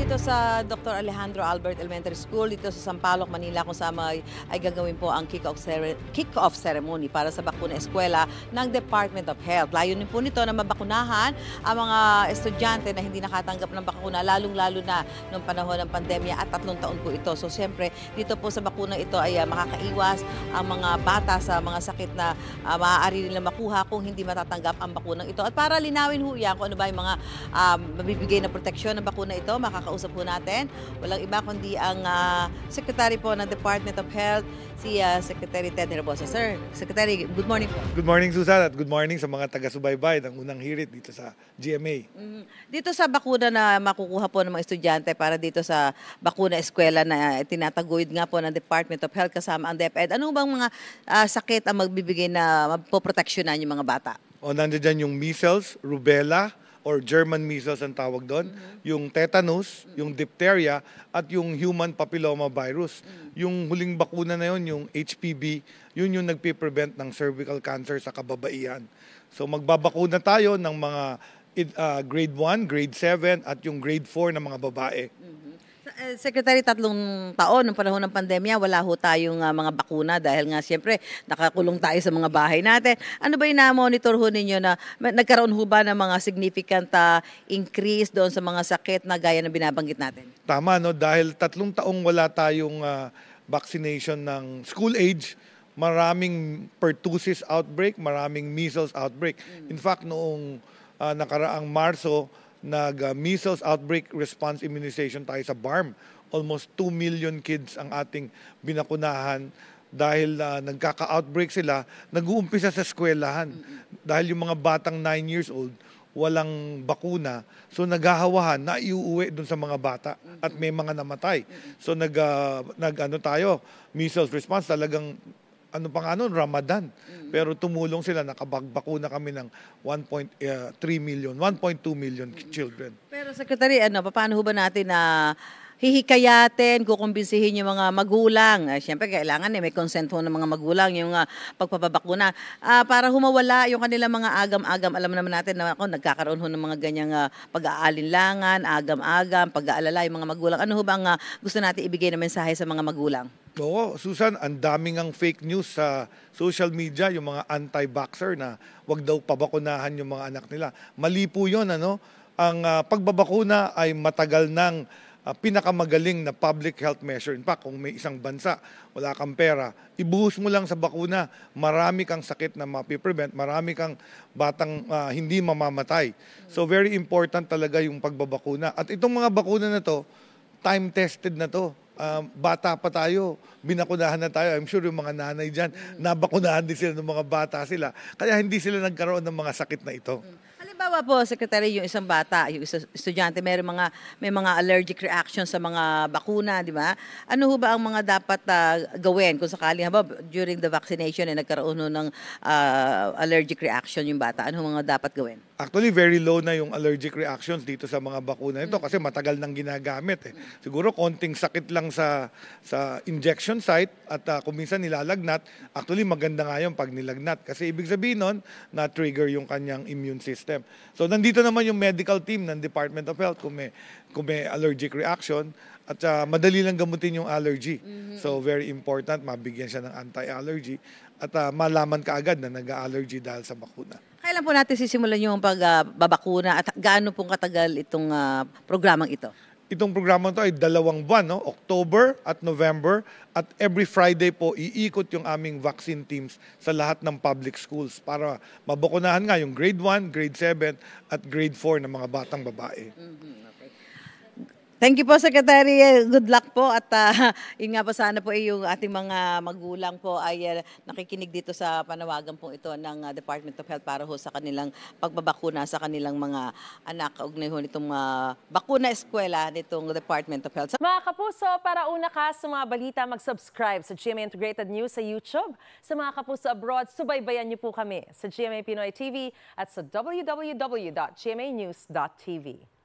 dito sa Dr. Alejandro Albert Elementary School dito sa Sampaloc, Manila kung saan ay gagawin po ang kick-off ceremony para sa bakuna eskwela ng Department of Health. Layunin po nito na mabakunahan ang mga estudyante na hindi nakatanggap ng bakuna, lalong-lalo na noong panahon ng pandemya at 3 taon po ito. So siyempre dito po sa bakuna ito ay makakaiwas ang mga bata sa mga sakit na maaari nilang makuha kung hindi matatanggap ang bakunang ito. At para linawin ho yan kung ano ba yung mga mabibigay na proteksyon ng bakuna ito, makakausap po natin. Walang iba kundi ang Secretary po ng Department of Health, si Secretary Ted Herbosa. Sir, Secretary, good morning po. Good morning, Susan, at good morning sa mga taga-subaybay ng unang hirit dito sa GMA. Dito sa bakuna na makukuha po ng mga estudyante para dito sa bakuna eskwela na tinataguyod nga po ng Department of Health kasama ang DepEd, ano bang mga sakit ang magbibigay na magpoproteksyonan yung mga bata? O nandiyan dyan yung measles, rubella, or German measles ang tawag doon, yung tetanus, yung diphtheria, at yung human papilloma virus. Yung huling bakuna na yun, yung HPV, yun yung nagpiprevent ng cervical cancer sa kababaihan. So magbabakuna tayo ng mga grade 1, grade 7, at yung grade 4 na mga babae. Secretary, 3 taon ng panahon ng pandemya, wala ho tayong mga bakuna dahil nga siyempre nakakulong tayo sa mga bahay natin. Ano ba yung na-monitor ho ninyo na nagkaroon ho ba ng mga significant increase doon sa mga sakit na gaya ng binabanggit natin? Tama, no? Dahil 3 taong wala tayong vaccination ng school age, maraming pertussis outbreak, maraming measles outbreak. In fact, noong nakaraang Marso, nag-measles outbreak response immunization tayo sa BARM. Almost 2 million kids ang ating binakunahan dahil nagkaka-outbreak sila, nag-uumpisa sa eskwelahan. Dahil yung mga batang 9 years old, walang bakuna, so naghahawahan na iuuwi dun sa mga bata at may mga namatay. So tayo, measles response talagang Ramadan. Pero tumulong sila, nakabagbakuna kami ng 1.2 million children. Pero Secretary, paano ho ba natin na hihikayatin, kukumbinsihin yung mga magulang? Siyempre, kailangan may consent ho ng mga magulang yung pagpapabakuna. Para humawala yung kanilang mga agam-agam. Alam naman natin na nagkakaroon ho ng mga ganyang pag-aalinlangan, agam-agam, pag-aalala yung mga magulang. Ano ho bang gusto natin ibigay na mensahe sa mga magulang? Oo, Susan, ang daming ang fake news sa social media, yung mga anti-vaxxer na wag daw pabakunahan yung mga anak nila. Mali po yun, Ang pagbabakuna ay matagal ng pinakamagaling na public health measure. In fact, kung may isang bansa, wala kang pera, ibuhos mo lang sa bakuna, marami kang sakit na mapiprevent, marami kang batang hindi mamamatay. So very important talaga yung pagbabakuna. At itong mga bakuna na to, time-tested na to. Bata pa tayo, binakunahan na tayo. I'm sure yung mga nanay dyan, nabakunahan din sila ng mga bata sila. Kaya hindi sila nagkaroon ng mga sakit na ito. Halimbawa po, Secretary, yung isang bata, yung isang estudyante, may mga allergic reaction sa mga bakuna, di ba? Ano ho ba ang mga dapat gawin kung sakaling during the vaccination nagkaroon ng allergic reaction yung bata? Ano mga dapat gawin? Actually, very low na yung allergic reactions dito sa mga bakuna nito kasi matagal nang ginagamit. Siguro konting sakit lang sa injection site at kung minsan nilalagnat, actually maganda nga yun pag nilagnat kasi ibig sabihin nun na-trigger yung kanyang immune system. So nandito naman yung medical team ng Department of Health kung may allergic reaction at madali lang gamutin yung allergy. So very important, mabigyan siya ng anti-allergy at malaman kaagad na nag-allergy dahil sa bakuna. Kailan po natin sisimulan yung pagbabakuna at gaano pong katagal itong programang ito? Itong programang to ay 2 buwan, October at November, at every Friday po iikot yung aming vaccine teams sa lahat ng public schools para mabakunahan nga yung grade 1, grade 7 at grade 4 ng mga batang babae. Thank you po, Secretary. Good luck po at yun nga po sana po yung ating mga magulang po ay nakikinig dito sa panawagan po ito ng Department of Health para ho sa kanilang pagbabakuna sa kanilang mga anak. Kaugnay ho nitong bakuna eskwela nitong Department of Health. Mga kapuso, para una ka sa mga balita, mag-subscribe sa GMA Integrated News sa YouTube. Sa mga kapuso abroad, subaybayan niyo po kami sa GMA Pinoy TV at sa www.gmanews.tv.